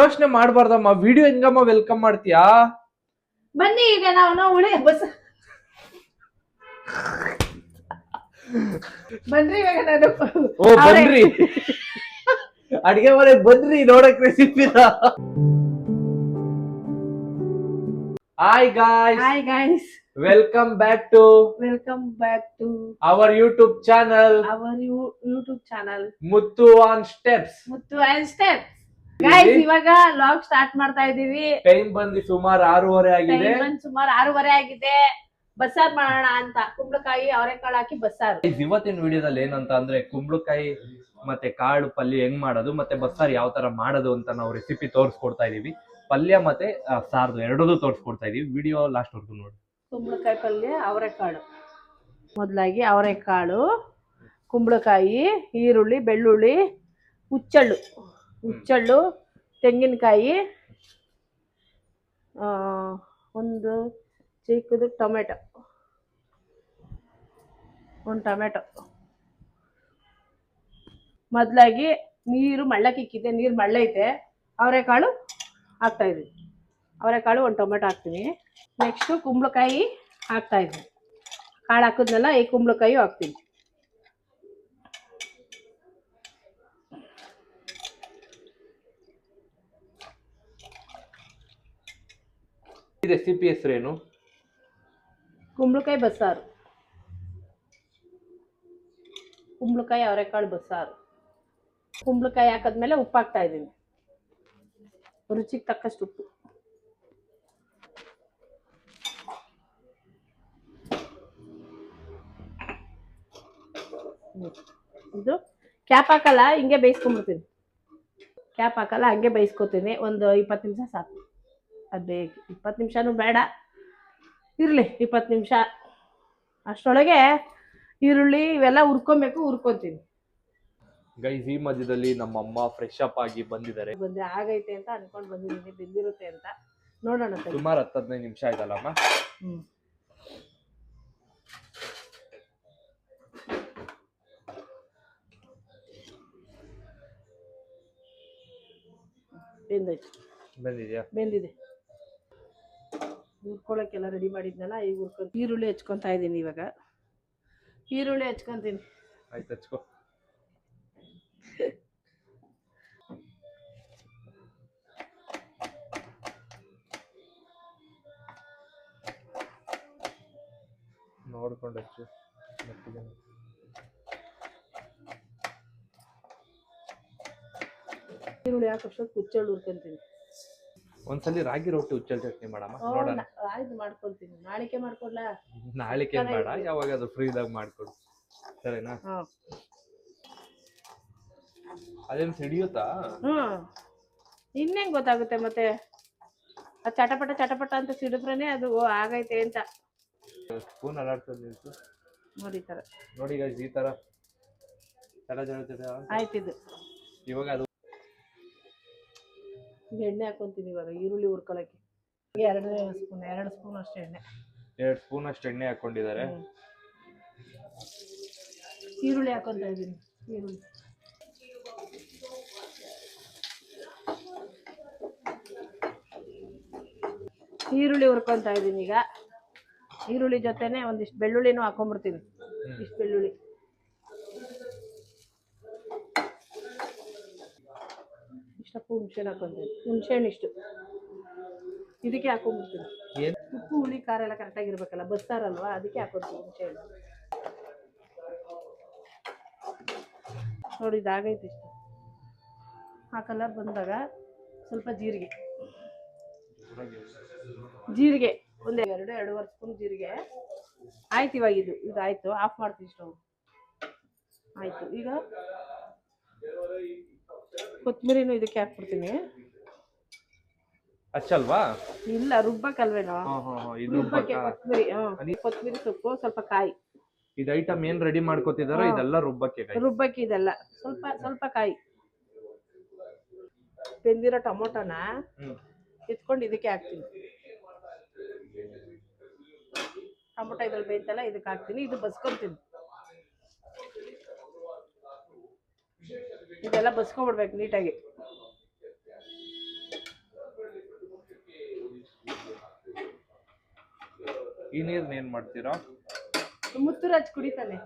ಯೋಚನೆ ಮಾಡಬಾರ್ದಮ್ಮ. Video ಹೆಂಗಮ್ಮ welcome ಮಾಡ್ತೀಯಾ? ಬನ್ನಿ ಈಗ ನಾವು ಉಳಿ ಬಸ್ ಬನ್ರಿ ಇವಾಗ ನಾನು ಓ ಬನ್ರಿ ಅಡಿಗೆ ಮನೆಗೆ ಬನ್ರಿ ನೋಡಕ್ ರೆಸಿಪಿನ. Hi guys, welcome back to our YouTube channel Muthu on steps. Guys ಇವಾಗ ಲಾಗ್ ಸ್ಟಾರ್ಟ್ ಮಾಡ್ತಾ ಇದೀವಿ. ಟೈಮ್ ಬಂದು ಸುಮಾರು 6:30 ಆಗಿದೆ. ಬಸ್ಸಾರ್ ಮಾಡೋಣ ಅಂತ ಕುಂಬಳಕಾಯಿ ಅವರೆಕಾಳು ಹಾಕಿ ಬಸ್ಸಾರು. ಇವತ್ತಿನ ವಿಡಿಯೋದಲ್ಲಿ ಏನಂತ ಅಂದ್ರೆ ಕುಂಬಳಕಾಯಿ ಮತ್ತೆ ಕಾಳು ಪಲ್ಯ ಹೆಂಗ್ ಮಾಡೋದು ಮತ್ತೆ ಬಸ್ಸಾರ್ ಯಾವ ತರ ಮಾಡೋದು ಅಂತ ನಾವು ರೆಸಿಪಿ ತೋರಿಸ್ಕೊಡ್ತಾ ಇದೀವಿ. ಪಲ್ಯ ಮತ್ತೆ ಸಾರ್ದು ಎರಡೂ ತೋರಿಸ್ಕೊಡ್ತಾ ಇದೀವಿ. ವಿಡಿಯೋ ಲಾಸ್ಟ್ ವರ್ಗು ನೋಡಿ. ಕುಂಬಳಕಾಯಿ ಪಲ್ಯ ಅವರೆಕಾಳು. ಮೊದಲಾಗಿ ಅವರೆಕಾಳು, ಕುಂಬಳಕಾಯಿ, ಈರುಳ್ಳಿ, ಬೆಳ್ಳುಳ್ಳಿ, ಹುಚ್ಚಳ್ಳು, ತೆಂಗಿನಕಾಯಿ, ಒಂದು ಚಿಕ್ಕದು ಟೊಮೆಟೊ, ಒಂದು ಟೊಮೆಟೊ. ಮೊದಲಾಗಿ ನೀರು ಮಳ್ಳಕ್ಕೆ ಇಕ್ಕಿದ್ದೆ, ನೀರು ಮಳ್ಳೈತೆ. ಅವರೆಕಾಳು ಹಾಕ್ತಾ ಇದ್ದೀನಿ. ಅವರೆಕಾಳು ಒಂದು ಟೊಮೆಟೊ ಹಾಕ್ತೀನಿ. ನೆಕ್ಸ್ಟು ಕುಂಬಳಕಾಯಿ ಹಾಕ್ತಾ ಇದ್ದೀನಿ. ಕಾಳು ಹಾಕಿದ್ನಲ್ಲ, ಈ ಕುಂಬಳಕಾಯಿ ಹಾಕ್ತೀನಿ. ಈ ರೆಸಿಪಿ ಹೆಸರೇನು? ಕುಂಬಳಕಾಯಿ ಬಸ್ಸಾರು. ಕುಂಬಳಕಾಯಿ ಅವರೆಕಾಳು ಬಸ್ಸಾರು. ಕುಂಬಳಕಾಯಿ ಹಾಕಿದ್ಮೇಲೆ ಉಪ್ಪು ಹಾಕ್ತಾ ಇದ್ದೀನಿ. ರುಚಿಗೆ ತಕ್ಕಷ್ಟು ಉಪ್ಪು. ಇದು ಕ್ಯಾಪ್ ಹಾಕಲ್ಲ, ಹಿಂಗೆ ಬೇಯಿಸ್ಕೊಂಡ್ಬಿಡ್ತೀನಿ. ಕ್ಯಾಪ್ ಹಾಕಲ್ಲ, ಹಂಗೆ ಬೇಯಿಸ್ಕೊತೀನಿ. ಒಂದು 20 ನಿಮಿಷ ಸಾಕು. ಅದು ಬೇಕು, 20 ನಿಮಿಷನೂ ಬೇಡ, ಇರಲಿ 20 ನಿಮಿಷ. ಅಷ್ಟರೊಳಗೆ ಈರುಳ್ಳಿ ಇವೆಲ್ಲ ಹುರ್ಕೊತೀನಿ. ಗೈಸ್ ಈ ಮಧ್ಯದಲ್ಲಿ ನಮ್ಮಮ್ಮ ಫ್ರೆಶ್ ಅಪ್ ಆಗಿ ಬಂದಿದ್ದಾರೆ. ಆಗೈತೆ ಅಂತ ಅನ್ಕೊಂಡು ಬಂದಿದ್ದೀನಿ, ಬೆಂದಿರುತ್ತೆ ಅಂತ. ನೋಡೋಣ. ಸುಮಾರು 10-15 ನಿಮಿಷ ಆಯ್ತಲ್ಲಮ್ಮ. ಬೆಂದಿದೆ. ಹುರ್ಕೊಳಕ್ಕೆಲ್ಲ ರೆಡಿ ಮಾಡಿದ್ನಲ್ಲ, ಈಗ ಈರುಳ್ಳಿ ಹೆಚ್ಕೊತಾ ಇದ್ದೀನಿ. ಇವಾಗ ಈರುಳ್ಳಿ ಹೆಚ್ಕೊಂತೀನಿ. ಆಯ್ತು, ಹಚ್ಕೋ. ನೋಡ್ಕೊಂಡು ಹಚ್ಚು. ಈರುಳ್ಳಿ ಹಾಕೋಷ್ಟು ಹುಚ್ಚಳ್ಳು ಹುರ್ಕೊಂತೀನಿ. ಒಂದ್ಸಲಿ ರಾಗಿ ರೊಟ್ಟಿ ಹುಚ್ಚಲ್ ಚಟ್ನಿ ಮಾಡಮ್ಮ, ನೋಡೋಣ. ಆಯ್ತು, ಮಾಡ್ಕೊಳ್ತೀನಿ. ನಾಳಿಕೆ ಮಾಡ್ಕೊಡ್ಲಾ? ನಾಳಿಕೆ ಬೇಡ, ಯಾವಾಗಾದ್ರೂ ಫ್ರೀ ಇದ್ದಾಗ ಮಾಡ್ಕೊಡು, ಸರಿನಾ? ಅದೇನು ಸಿಡಿಯುತ್ತಾ? ಇನ್ನೇನ್ ಗೊತ್ತಾಗುತ್ತೆ ಮತ್ತೆ. ಅದು ಚಟಪಟ ಅಂತ ಸಿಡಿದ್ರೇನೆ ಅದು ಆಗೈತೆ ಅಂತ. ಸ್ಪೂನ್ ಅಲಾಡ್ತದೆ ನಿಲ್ಸು. ನೋಡಿ ತರ ನೋಡಿ ಈ ತರ ಆಯ್ತಿದ್ದು. ಇವಾಗ ಅದು ಎಣ್ಣೆ ಹಾಕೊಂತೀನಿ. ಇವಾಗ ಈರುಳ್ಳಿ ಹುರ್ಕೊಳಕ್ಕೆ 2 ಸ್ಪೂನ್ ಅಷ್ಟು ಎಣ್ಣೆ. 2 ಸ್ಪೂನ್ ಅಷ್ಟು ಎಣ್ಣೆ ಹಾಕೊಂಡಿದ್ದಾರೆ. ಈರುಳ್ಳಿ ಹಾಕೊಂತ ಇದ್ದೀನಿ. ಈರುಳ್ಳಿ ಹುರ್ಕೊಂತ ಇದ್ದೀನಿ. ಈಗ ಈರುಳ್ಳಿ ಜೊತೆನೆ ಒಂದಿಷ್ಟು ಬೆಳ್ಳುಳ್ಳಿನೂ ಹಾಕೊಂಡ್ಬಿಡ್ತೀನಿ. ಇಷ್ಟು ಬೆಳ್ಳುಳ್ಳಿ, ಇಷ್ಟಪ್ಪು ಹುಣಸೆಹಣ್ಣು ಹಾಕೊಂತೀನಿ. ಹುಣಸೆಹಣ್ಣು ಇಷ್ಟು ಇದಕ್ಕೆ ಹಾಕೊಂಡ್ಬಿಡ್ತೀನಿ. ಉಪ್ಪು ಹುಳಿ ಖಾರ ಎಲ್ಲ ಕರೆಕ್ಟಾಗಿರ್ಬೇಕಲ್ಲ, ಬಸ್ಸಾರಲ್ವಾ, ಅದಕ್ಕೆ ಹಾಕೊಂತೀನಿ ಹುಣಸೆಹಣ್ಣು. ನೋಡಿ ಇದಾಗೈತೆ. ಇಷ್ಟು ಆ ಕಲರ್ ಬಂದಾಗ ಸ್ವಲ್ಪ ಜೀರಿಗೆ ಒಂದು 2-2.5 ಸ್ಪೂನ್ ಜೀರಿಗೆ ಆಯ್ತು. ಇವಾಗ ಇದಾಯ್ತು, ಆಫ್ ಮಾಡ್ತೀನಿ ಸ್ಟವ್. ಆಯ್ತು. ಈಗ ಕೊತ್ತಂಬರಿನೂ ಇದಕ್ಕೆ ಹಾಕ್ಬಿಡ್ತೀನಿ. ಹಚ್ಚಲ್ವಾ? ಇಲ್ಲ, ರುಬ್ಬಕ್ಕಲ್ವೇನೋ. ರುಬ್ಬಕ್ಕೆ ಕೊತ್ತಂಬರಿ ಸೊಪ್ಪು, ಸ್ವಲ್ಪ ಕಾಯಿ. ಇದು ಐಟಮ್ ಏನ್ ರೆಡಿ ಮಾಡ್ಕೊತಿದಾರೋ ಇದೆಲ್ಲ ರುಬ್ಬಕ್ಕೆ ಇದೆಲ್ಲ. ಸ್ವಲ್ಪ ಕಾಯಿ. ಬೆಂದಿರೋ ಟೊಮೊಟೊನ ಎತ್ಕೊಂಡು ಇದಕ್ಕೆ ಹಾಕ್ತೀನಿ. ಟೊಮೊಟೊ ಇದ್ರಲ್ಲಿ ಬೇಯ್ತಲ್ಲ, ಇದಕ್ಕೆ ಹಾಕ್ತೀನಿ. ಇದು ಬಸ್ಕೊಂತೀನಿ. ಇದೆಲ್ಲ ಬಸ್ಕೊಂಡ್ಬಿಡ್ಬೇಕು ನೀಟಾಗಿ. ಈ ನೀರ್ನ ಏನ್ ಮಾಡ್ತೀರಾ? ಮುತ್ತೂರು ಹಚ್ಚಿ ಕುಡಿತಾನೆ.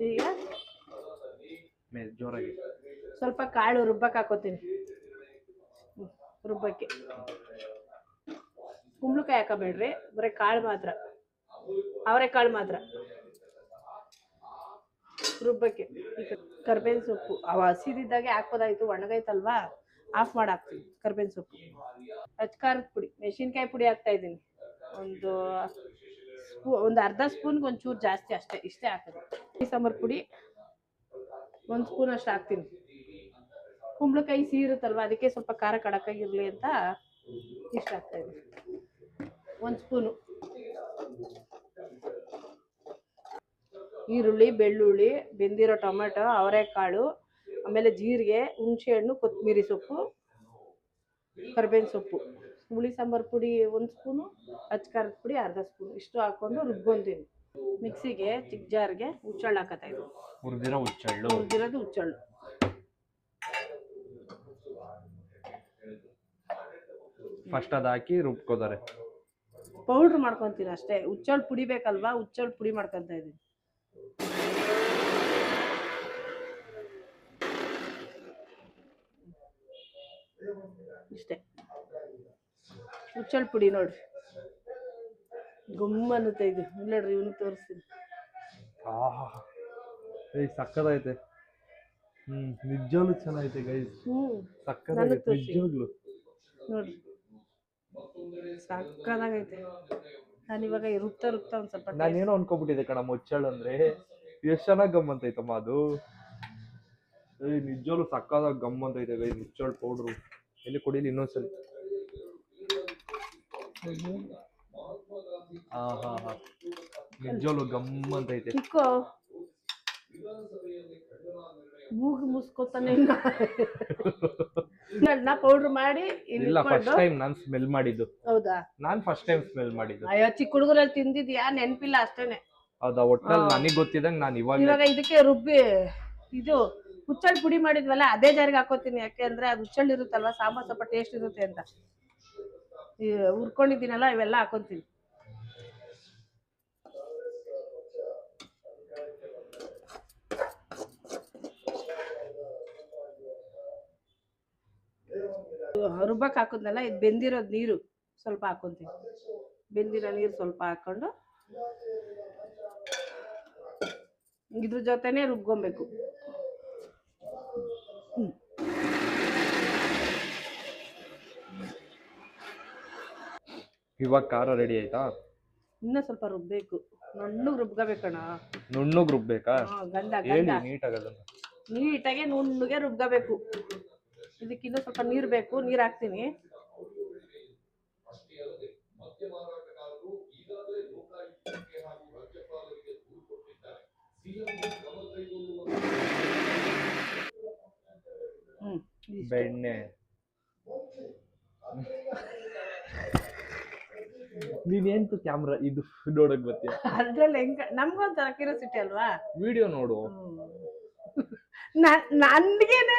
ಈಗ ಜೋರಾಗಿ ಸ್ವಲ್ಪ ಕಾಳು ರುಬ್ಬಕ್ಕೆ ಹಾಕೋತೀನಿ. ರುಬ್ಬಕ್ಕೆ ಕುಂಬಳಕಾಯಿ ಹಾಕಬೇಡ್ರಿ, ಬರೀ ಕಾಳು ಮಾತ್ರ, ಅವರೆಕಾಳು ಮಾತ್ರ ರುಬ್ಬಕ್ಕೆ. ಕರ್ಬೇವಿನ ಸೊಪ್ಪು ಅವ ಹಸಿದಿದ್ದಾಗೆ ಹಾಕೋದಾಯ್ತು, ಒಣಗೈತಲ್ವಾ ಆಫ್ ಮಾಡಿ ಹಾಕ್ತೀನಿ. ಕರ್ಬೇವಿನ ಸೊಪ್ಪು, ಅಚ್ಕಾರದ ಪುಡಿ, ಮೆಣಸಿನ್ಕಾಯಿ ಪುಡಿ ಹಾಕ್ತಾ ಇದ್ದೀನಿ. ಒಂದು ಅರ್ಧ ಸ್ಪೂನ್ಗೆ ಒಂಚೂರು ಜಾಸ್ತಿ, ಅಷ್ಟೇ, ಇಷ್ಟೇ ಹಾಕೋದು. ಸಾಂಬಾರು ಪುಡಿ 1 ಸ್ಪೂನ್ ಅಷ್ಟು ಹಾಕ್ತೀನಿ. ಕುಂಬಳಕಾಯಿ ಸೀರುತ್ತಲ್ವ, ಅದಕ್ಕೆ ಸ್ವಲ್ಪ ಖಾರ ಕಡಕಾಗಿರ್ಲಿ ಅಂತ ಇಷ್ಟ ಹಾಕ್ತಾ ಇದ್ದೀನಿ. 1 ಸ್ಪೂನು ಈರುಳ್ಳಿ, ಬೆಳ್ಳುಳ್ಳಿ, ಬೆಂದಿರೋ ಟೊಮೆಟೊ, ಅವರೆಕಾಳು, ಆಮೇಲೆ ಜೀರಿಗೆ, ಹುಣಸೆ ಹಣ್ಣು, ಕೊತ್ತಂಬರಿ ಸೊಪ್ಪು, ಕರ್ಬೇವಿನ ಸೊಪ್ಪು, ಹುಳಿ ಸಾಂಬಾರು ಪುಡಿ 1 ಸ್ಪೂನು, ಅಚ್ಕಾರದ ಪುಡಿ ಅರ್ಧ ಸ್ಪೂನು, ಇಷ್ಟು ಹಾಕೊಂಡು ರುಬ್ಕೊಂತೀನಿ. ಮಿಕ್ಸಿಗೆ ಚಿಕ್ಕ ಜಾರ್ಗೆ ಹುಚ್ಚಳ್ಳು ಹಾಕತ್ತಾ ಇದ್ದೀನಿ. ಹುರಿದಿರೋದು ಹುಚ್ಚಳ್ಳು. ಫಸ್ಟ್ ಅದು ಹಾಕಿ ರುಬ್ಕೋತಾರೆ. ಪೌಡ್ರ್ ಮಾಡ್ಕೊತೀನಿ ಅಷ್ಟೇ. ಹುಚ್ಚಳ್ಳು ಪುಡಿ ಬೇಕಲ್ವಾ, ಹುಚ್ಚಳ್ಳು ಪುಡಿ ಮಾಡ್ಕೊತಾ ಇದ್ದೀನಿ. ಇಷ್ಟೇ ಹುಚ್ಚಳ್ಳು ಪುಡಿ ನೋಡ್ರಿ, ಗುಮ್ಮ ಅನ್ನುತ್ತೆ ಇದು. ನೋಡ್ರಿ, ಇವನು ತೋರಿಸ್ತೀನಿ. ಸಕ್ಕದಾಯ್ತೆ. ನಿಜವಾಗ್ಲೂ ಚೆನ್ನಾಗೈತೆ ಗೈಸ್. ಸಕ್ಕದಾಗೈತೆ ನಿಜವಾಗ್ಲೂ. ನೋಡ್ರಿ ಸಕ್ಕದಾಗೈತೆ. ನಾನು ಇವಾಗ ರುಬ್ತಾ ಒಂದ್ ಸ್ವಲ್ಪ ನಾನೇನೋ ಅನ್ಕೋಬಿಟ್ಟಿದೆ ಕಣ, ಮುಚ್ಚಳು ಅಂದ್ರೆ ಎಷ್ಟು ಚೆನ್ನಾಗಿ ಗಮ್ ಅಂತೈತಮ್ಮ ಅದು. ನಿಜವಾಗ್ಲೂ ಸಕ್ಕದಾಗಿ ಗಮ್ ಅಂತೈತೆ ಗೈಸ್ ಮುಚ್ಚಳು ಪೌಡ್ರು. ಎಲ್ಲಿ ಕುಡೀಲಿ ಇನ್ನೊಂದ್ಸಲಿ. ನಿಜವಾಗ್ಲೂ ಗಮ್ ಅಂತೈತೆ. ಮೂಗು ಮುಸ್ಕೊತಾನೆ ಪೌಡ್ರ್ ಮಾಡಿ. ಇಲ್ಲ, ಫಸ್ಟ್ ಟೈಮ್ ನಾನು ಸ್ಮೆಲ್ ಮಾಡಿದ್ದು. ಹೌದಾ? ನಾನು ಫಸ್ಟ್ ಟೈಮ್ ಸ್ಮೆಲ್ ಮಾಡಿದ್ದು. ಅಯ್ಯೋ, ಚಿಕ್ಕ ಹುಡುಗರಲ್ಲಿ ತಿಂದಿದ್ಯಾ? ನೆನಪಿಲ್ಲ ಅಷ್ಟೇನೆ. ಹೌದಾ? ಒಟ್ನಲ್ಲಿ ನನಗೆ ಗೊತ್ತಿದ್ದಂಗೆ ನಾನು ಇವಾಗ ಇದಕ್ಕೆ ರುಬ್ಬಿ ಇದು ಹುಚ್ಚಳ್ಳು ಪುಡಿ ಮಾಡಿದ್ವಲ್ಲ, ಅದೇ ಜಾರಿಗೆ ಹಾಕೋತೀನಿ. ಯಾಕೆ ಅಂದ್ರೆ ಅದು ಹುಚ್ಚಳ್ಳು ಇರುತ್ತಲ್ವಾ, ಸಾಂಬಾರ್ ಸ್ವಲ್ಪ ಟೇಸ್ಟ್ ಇರುತ್ತೆ ಅಂತ. ಹುರ್ಕೊಂಡಿದ್ದೀನಲ್ಲ, ಇವೆಲ್ಲ ಹಾಕೊಂತೀನಿ. ರುಬ್ಬಕ್ಕೆ ಹಾಕೋದ್ನಲ್ಲ, ಇದು ಬೆಂದಿರೋದು ನೀರು ಸ್ವಲ್ಪ ಹಾಕೊಂತೀನಿ. ಬೆಂದಿರೋ ನೀರು ಸ್ವಲ್ಪ ಹಾಕೊಂಡು ಇದ್ರ ಜೊತೆನೆ ರುಬ್ಕೊಬೇಕು. ಇವಾಗ ಖಾರ ರೆಡಿ ಆಯ್ತಾ? ಇನ್ನ ಸ್ವಲ್ಪ ರುಬ್ಬೇಕು, ನುಣ್ಣಗೆ ರುಬ್ಕೋಬೇಕಣ್ಣ. ನುಣ್ಣಗೆ ರುಬ್ಬೇಕಾ? ಗಂಧ ನೀಟಾಗೆ ನುಣ್ಣಗೆ ರುಬ್ಕೋಬೇಕು. ಇದಕ್ಕಿನ್ನೂ ಸ್ವಲ್ಪ ನೀರು ಬೇಕು, ನೀರು ಹಾಕ್ತೀನಿ. ಬೆಣ್ಣೆ ನೀನೇಂತ ಕ್ಯಾಮ್ರಾ ಇದು ನೋಡಕ್ ಬರ್ತೀಯ? ಅದ್ರಲ್ಲಿ ಹೆಂಗ ನಮ್ಗೊಂಥರ ಕ್ಯೂರಿಯಾಸಿಟಿ ಅಲ್ವಾ? ವಿಡಿಯೋ ನೋಡು. ನನ್ಗೇನೆ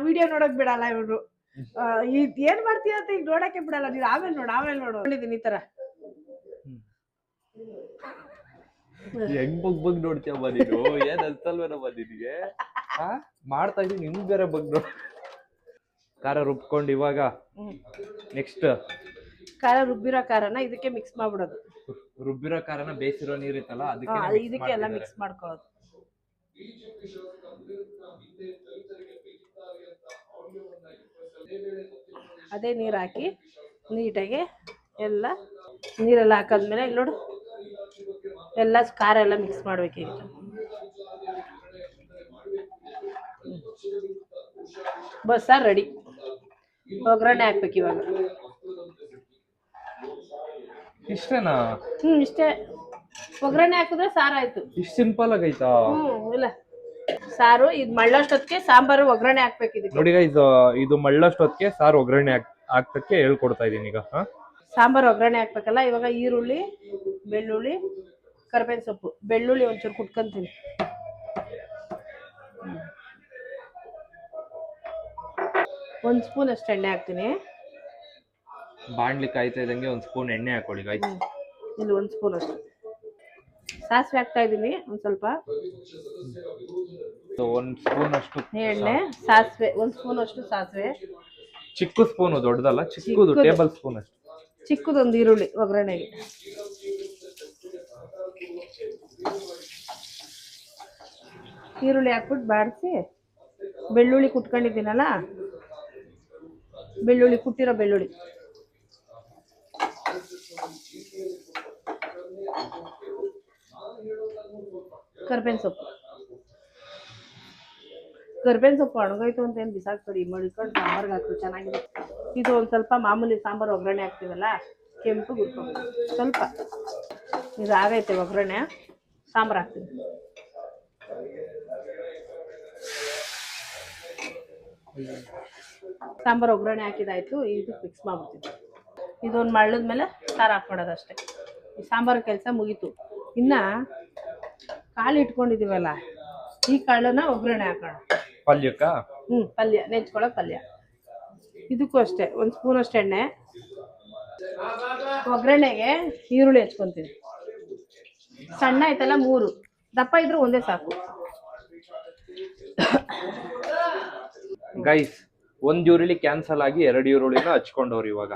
ವಿಡಿಯೋ ನೋಡಕ್ ಬಿಡಲ್ಲ ಇವ್ರು. ಏನ್ ಮಾಡ್ತೀಯ ಅಂತ ಈಗ ನೋಡಕ್ಕೆ ಬಿಡಲ್ಲ. ನೀನ್ ಆಮೇಲೆ ನೋಡು ನೋಡಿದೀನಿ ಈ ತರ. ಹೆಂಗ್ ಬಗ್ ನೋಡ್ತೀಯಮ್ಮ ನೀನು? ಏನ್ ಅನ್ಸಲ್ವೇನಮ್ಮ ನಿನ್ಗೆ? ಮಾಡ್ತಾ ಇದೀನಿ, ನಿನ್ ಬೇರೆ ಬಗ್ ನೋಡ್. ಖಾರ ರುಬ್ಕೊಂಡು ಇವಾಗ ನೆಕ್ಸ್ಟ್ ಖಾರ ರುಬ್ಬಿರೋ ಖಾರನ ಇದಕ್ಕೆ ಮಿಕ್ಸ್ ಮಾಡ್ಬಿಡೋದು. ರುಬ್ಬಿರೋ ಖಾರನ ಬೇಯಿಸಿರೋ ನೀರಿತ್ತಲ್ಲ ಇದಕ್ಕೆ ಎಲ್ಲ ಮಿಕ್ಸ್ ಮಾಡ್ಕೊಳ್ಳೋದು. ಅದೇ ನೀರು ಹಾಕಿ ನೀಟಾಗಿ ಎಲ್ಲ ನೀರೆಲ್ಲ ಹಾಕಾದ್ಮೇಲೆ ಇಲ್ಲಿ ನೋಡು ಎಲ್ಲ ಖಾರ ಎಲ್ಲ ಮಿಕ್ಸ್ ಮಾಡ್ಬೇಕೀಗ. ಬಸ್ಸಾರು ರೆಡಿ. ಒಗ್ಗರಣೆ ಹಾಕ್ಬೇಕು ಇವಾಗ. ಇಷ್ಟೇನಾ? ಇಷ್ಟೇ. ಒಗ್ಗರಣೆ ಹಾಕಿದ್ರೆ ಸಾರು ಆಯ್ತು. ಇಷ್ಟು ಸಿಂಪಲ್ ಆಗೈತಾ? ಇಲ್ಲ ಸಾರು ಇದು ಮಳ್ಳಷ್ಟೊತ್ತಿಗೆ ಸಾಂಬಾರು ಒಗ್ಗರಣೆ ಹಾಕ್ಬೇಕು. ಇದಕ್ಕೆ ನೋಡಿ ಇದು ಮಳ್ಳಷ್ಟೊತ್ತಿಗೆ ಸಾರು ಒಗ್ಗರಣೆ ಹಾಕ್ತಕ್ಕೆ ಹೇಳ್ಕೊಡ್ತಾ ಇದೀನಿ ಈಗ. ಸಾಂಬಾರು ಒಗ್ಗರಣೆ ಹಾಕ್ಬೇಕಲ್ಲ. ಇವಾಗ ಈರುಳ್ಳಿ, ಬೆಳ್ಳುಳ್ಳಿ, ಕರ್ಬೇವಿನ ಸೊಪ್ಪು, ಬೆಳ್ಳುಳ್ಳಿ ಒಂಚೂರು ಕುಟ್ಕೊಂತೀನಿ. 1 ಸ್ಪೂನ್ ಅಷ್ಟು ಎಣ್ಣೆ ಹಾಕ್ತೀನಿ. ಬಾಣ್ಲಿ ಕಾಯ್ತಾ ಇದ್ದಂಗೆ 1 ಸ್ಪೂನ್ ಎಣ್ಣೆ ಹಾಕೊಳ್ಳಿ ಗಾಯ್ಸ್. ಇಲ್ಲಿ 1 ಸ್ಪೂನ್ ಅಷ್ಟು ಸಾಸಿವೆ ಹಾಕ್ತಾ ಇದ್ದೀನಿ. ಒಂದು ಸ್ವಲ್ಪ 1 ಸ್ಪೂನ್ ಅಷ್ಟು ಎಣ್ಣೆ, ಸಾಸಿವೆ 1 ಸ್ಪೂನ್ ಅಷ್ಟು ಸಾಸಿವೆ, ಚಿಕ್ಕ ಸ್ಪೂನು, ದೊಡ್ಡದಲ್ಲ, ಚಿಕ್ಕದು ಟೇಬಲ್ ಸ್ಪೂನ್ ಅಷ್ಟು. ಚಿಕ್ಕದೊಂದು ಈರುಳ್ಳಿ ಒಗ್ಗರಣೆಗೆ. ಈರುಳ್ಳಿ ಹಾಕ್ಬಿಟ್ಟು ಬಾಡಿಸಿ ಬೆಳ್ಳುಳ್ಳಿ ಕುಟ್ಕೊಂಡಿದ್ದೀನಲ್ಲ, ಬೆಳ್ಳುಳ್ಳಿ ಕುಟ್ಟಿರೋ ಬೆಳ್ಳುಳ್ಳಿ, ಕರ್ಬೇವಿನ ಸೊಪ್ಪು. ಕರ್ಬೇವಿನ ಸೊಪ್ಪು ಒಣಗೋಯ್ತು ಅಂತ ಏನು ಬಿಸಾಕ್ಬೇಡಿ, ಮಡ್ಕೊಂಡು ಸಾಂಬಾರ್ಗೆ ಹಾಕು ಚೆನ್ನಾಗಿದೆ. ಇದು ಒಂದು ಸ್ವಲ್ಪ ಮಾಮೂಲಿ ಸಾಂಬಾರು ಒಗ್ಗರಣೆ ಹಾಕ್ತೀವಲ್ಲ, ಕೆಂಪು ಹುರ್ಕೊಬೇಕು ಸ್ವಲ್ಪ. ಇದು ಆಗೈತೆ ಒಗ್ಗರಣೆ, ಸಾಂಬಾರು ಹಾಕ್ತೀನಿ. ಸಾಂಬಾರು ಒಗ್ಗರಣೆ ಹಾಕಿದಾಯ್ತು, ಇದಕ್ಕೆ ಮಿಕ್ಸ್ ಮಾಡ್ಬಿಡ್ತೀನಿ. ಇದೊಂದು ಮಳ್ಳದ ಮೇಲೆ ಸಾರು ಹಾಕ್ಕೊಡೋದು ಅಷ್ಟೇ. ಈ ಸಾಂಬಾರು ಕೆಲಸ ಮುಗೀತು. ಇನ್ನು ಕಾಳು ಇಟ್ಕೊಂಡಿದ್ದೀವಲ್ಲ, ಈ ಕಾಳನ್ನ ಒಗ್ಗರಣೆ ಹಾಕೋಣ. ಪಲ್ಯಕ್ಕ ಪಲ್ಯ ನೆಂಚ್ಕೊಳ್ಳೋ ಪಲ್ಯ. ಇದಕ್ಕೂ ಅಷ್ಟೇ 1 ಸ್ಪೂನ್ ಅಷ್ಟು ಎಣ್ಣೆ. ಒಗ್ಗರಣೆಗೆ ಈರುಳ್ಳಿ ಹೆಚ್ಕೊತೀನಿ. ಸಣ್ಣ ಆಯ್ತಲ್ಲ 3, ದಪ್ಪ ಇದ್ರೆ ಒಂದೇ ಸಾಕು. ಗೈಸ್, 1 ಈರುಳ್ಳಿ ಕ್ಯಾನ್ಸಲ್ ಆಗಿ 2 ಈರುಳ್ಳಿನ ಹಚ್ಕೊಂಡವ್ರು ಇವಾಗ.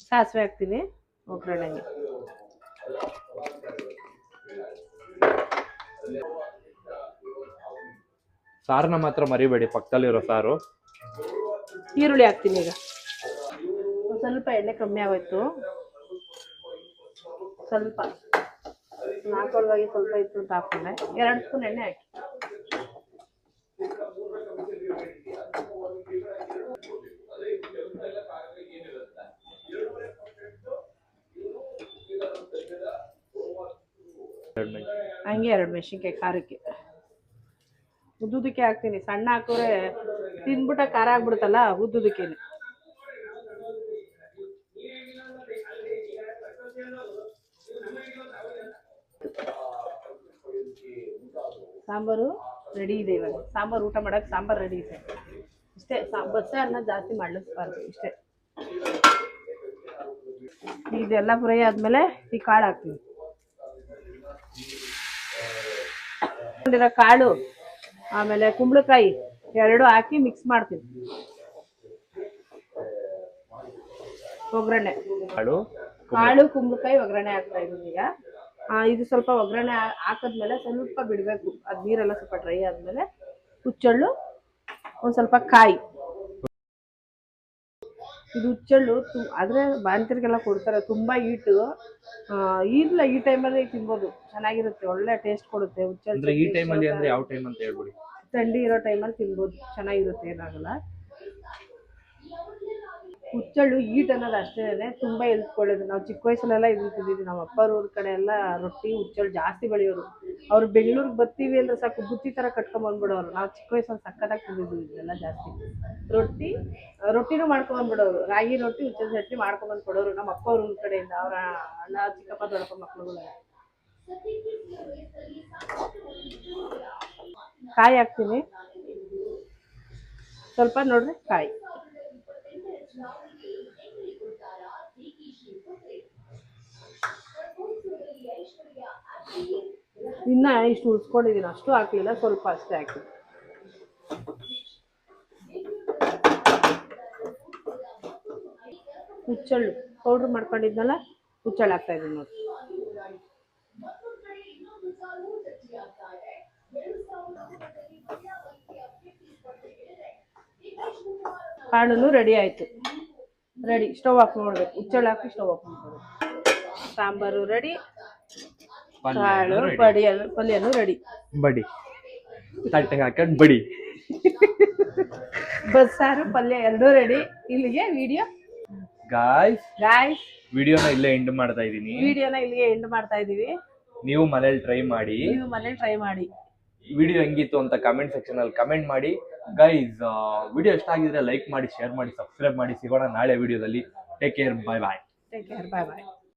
ಸಾಸಿವೆ ಹಾಕ್ತೀನಿ ಒಗ್ಗರಣೆಗೆ. ಸಾರನ್ನ ಮಾತ್ರ ಮರಿಬೇಡಿ, ಪಕ್ಕದಲ್ಲಿರೋ ಸಾರು. ಈರುಳ್ಳಿ ಹಾಕ್ತೀನಿ ಈಗ. ಸ್ವಲ್ಪ ಎಣ್ಣೆ ಕಮ್ಮಿ ಆಗೋಯ್ತು, ಸ್ವಲ್ಪ ಹಾಕೊಳ್ಳುವಾಗ ಸ್ವಲ್ಪ ಇತ್ತು ಅಂತ ಹಾಕೊಂಡೆ. 2 ಸ್ಪೂನ್ ಎಣ್ಣೆ ಹಾಕಿ. ಹಂಗೆ 2 ಮೆಣಸಿನ್ಕಾಯಿ ಖಾರಕ್ಕೆ. ಉದ್ದುದಕ್ಕೆ ಹಾಕ್ತೀನಿ, ಸಣ್ಣ ಹಾಕಿದ್ರೆ ತಿಂದ್ಬಿಟ್ಟ ಖಾರ ಆಗ್ಬಿಡುತ್ತಲ್ಲ, ಉದ್ದುದಕ್ಕೆ. ಸಾಂಬಾರು ರೆಡಿ ಇದೆ. ಇವಾಗ ಸಾಂಬಾರು ಊಟ ಮಾಡಕ್ಕೆ ಸಾಂಬಾರು ರೆಡಿ ಇದೆ. ಇಷ್ಟೇ, ಬಸ್ಸಾರನ್ನ ಜಾಸ್ತಿ ಮಾಡ್ಲಿಸ್ಬಾರ್ದು, ಇಷ್ಟೇ. ಇದೆಲ್ಲ ಫ್ರೈ ಆದ್ಮೇಲೆ ಈ ಕಾಳು ಹಾಕ್ತೀನಿ. ಕಾಳು ಆಮೇಲೆ ಕುಂಬಳಕಾಯಿ 2 ಹಾಕಿ ಮಿಕ್ಸ್ ಮಾಡ್ತೀನಿ. ಒಗ್ಗರಣೆ ಕಾಳು ಕುಂಬಳಕಾಯಿ ಒಗ್ಗರಣೆ ಹಾಕ್ತಾ ಇದ್ದೀನಿ ಈಗ. ಇದು ಸ್ವಲ್ಪ ಒಗ್ಗರಣೆ ಹಾಕಿದ್ಮೇಲೆ ಸ್ವಲ್ಪ ಬಿಡಬೇಕು, ಅದು ನೀರೆಲ್ಲ ಸ್ವಲ್ಪ ಡ್ರೈ ಆದಮೇಲೆ ಹುಚ್ಚೆಳ್ಳು, ಒಂದು ಸ್ವಲ್ಪ ಕಾಯಿ. ಇದು ಹುಚ್ಚೆಳ್ಳು ಆದರೆ ಬಾಣಂತಿರಿಗೆಲ್ಲ ಕೊಡ್ತಾರೆ, ತುಂಬ ಹೀಟು. ಇಲ್ಲ, ಈ ಟೈಮಲ್ಲಿ ತಿನ್ಬೋದು, ಚೆನ್ನಾಗಿರುತ್ತೆ, ಒಳ್ಳೆ ಟೇಸ್ಟ್ ಕೊಡುತ್ತೆ ಹುಚ್ಚೆಳ್ಳು. ಈ ಟೈಮಲ್ಲಿ ಅಂದ್ರೆ ಯಾವ ಟೈಮ್ ಅಂತ ಹೇಳ್ಬಿಡಿ. ಥಂಡಿ ಇರೋ ಟೈಮಲ್ಲಿ ತಿನ್ಬೋದು, ಚೆನ್ನಾಗಿರುತ್ತೆ, ಏನಾಗಲ್ಲ. ಹುಚ್ಚೆಳ್ಳು ಈಟ್ ಅನ್ನೋದು ಅಷ್ಟೇ, ತುಂಬ ಎಲ್ತ್ಕೊಳ್ಳೋದು. ನಾವು ಚಿಕ್ಕ ವಯಸ್ಸಲ್ಲೆಲ್ಲ ಇದನ್ನ ತಿಂದಿದ್ವಿ. ನಮ್ಮ ಅಪ್ಪರ ಊರ ಕಡೆ ಎಲ್ಲ ರೊಟ್ಟಿ ಹುಚ್ಚೆಳ್ಳು ಜಾಸ್ತಿ ಬೆಳೆಯೋರು. ಅವ್ರು ಬೆಂಗಳೂರಿಗೆ ಬರ್ತೀವಿ ಅಂದ್ರೆ ಸಾಕು ಬುತ್ತಿ ಥರ ಕಟ್ಕೊಂಬಂದ್ಬಿಡೋರು. ನಾವು ಚಿಕ್ಕ ವಯಸ್ಸಲ್ಲಿ ಸಕ್ಕತ್ತಾಗಿ ತಿಂದಿದ್ವಿ ಇದೆಲ್ಲ ಜಾಸ್ತಿ. ರೊಟ್ಟಿನೂ ಮಾಡ್ಕೊಂಬಂದ್ಬಿಡೋರು, ರಾಗಿ ರೊಟ್ಟಿ ಹುಚ್ಚೆಳ್ಳು ಚಟ್ನಿ ಮಾಡ್ಕೊಂಬಂದು ಕೊಡೋರು ನಮ್ಮ ಅಪ್ಪ ಅವ್ರ ಊರ ಕಡೆಯಿಂದ, ಅವರ ಅಣ್ಣ ಚಿಕ್ಕಪ್ಪ ದೊಡ್ಡಪ್ಪ ಮಕ್ಕಳುಗಳೆಲ್ಲ. ಕಾಯಿ ಹಾಕ್ತೀನಿ ಸ್ವಲ್ಪ, ನೋಡ್ರಿ ಕಾಯಿ. ಇನ್ನ ಇಷ್ಟು ಉಳಿಸ್ಕೊಂಡಿದ್ದೀನಿ, ಅಷ್ಟು ಹಾಕ್ಲಿಲ್ಲ, ಸ್ವಲ್ಪ ಅಷ್ಟೇ ಹಾಕಿ. ಹುಚ್ಚೆಳ್ಳು ಪೌಡ್ರ್ ಮಾಡ್ಕೊಂಡಿದ್ನಲ್ಲ, ಹುಚ್ಚೆಳ್ಳು ಹಾಕ್ತಾ ಇದ್ದೀನಿ ನೋಡಿ. ಕಾಳು ರೆಡಿ ಆಯ್ತು. ರೆಡಿ, ಸ್ಟವ್ ಆಫ್ ಮಾಡ್ಬೇಕು. ಹುಚ್ಚೆಳ್ಳು ಹಾಕಿ ಸ್ಟವ್ ಆಫ್ ಮಾಡ್ಬೇಕು. ಸಾಂಬಾರು ರೆಡಿ, ಕಾಳು ಪಲ್ಯನೂ ರೆಡಿ. ಬಡಿ ತಟ್ಟೆಗೆ ಹಾಕೊಂಡು ಬಡಿ. ಬಸ್ಸಾರು ಪಲ್ಯ 2 ರೆಡಿ. ಇಲ್ಲಿಗೆ ವಿಡಿಯೋ ಗಾಯ್ಸ್ ವಿಡಿಯೋನ ಇಲ್ಲೇ ಎಂಡ್ ಮಾಡ್ತಾ ಇದೀವಿ. ನೀವು ಮನೇಲಿ ಟ್ರೈ ಮಾಡಿ. ವಿಡಿಯೋ ಹೆಂಗಿತ್ತು ಅಂತ ಕಮೆಂಟ್ ಸೆಕ್ಷನ್ ಅಲ್ಲಿ ಕಮೆಂಟ್ ಮಾಡಿ. ಗೈಸ್, ವಿಡಿಯೋ ಇಷ್ಟ ಆಗಿದ್ರೆ ಲೈಕ್ ಮಾಡಿ, ಶೇರ್ ಮಾಡಿ, ಸಬ್ಸ್ಕ್ರೈಬ್ ಮಾಡಿ. ಸಿಗೋಣ ನಾಳೆ ವಿಡಿಯೋದಲ್ಲಿ. ಟೇಕ್ ಕೇರ್, ಬಾಯ್ ಬಾಯ್.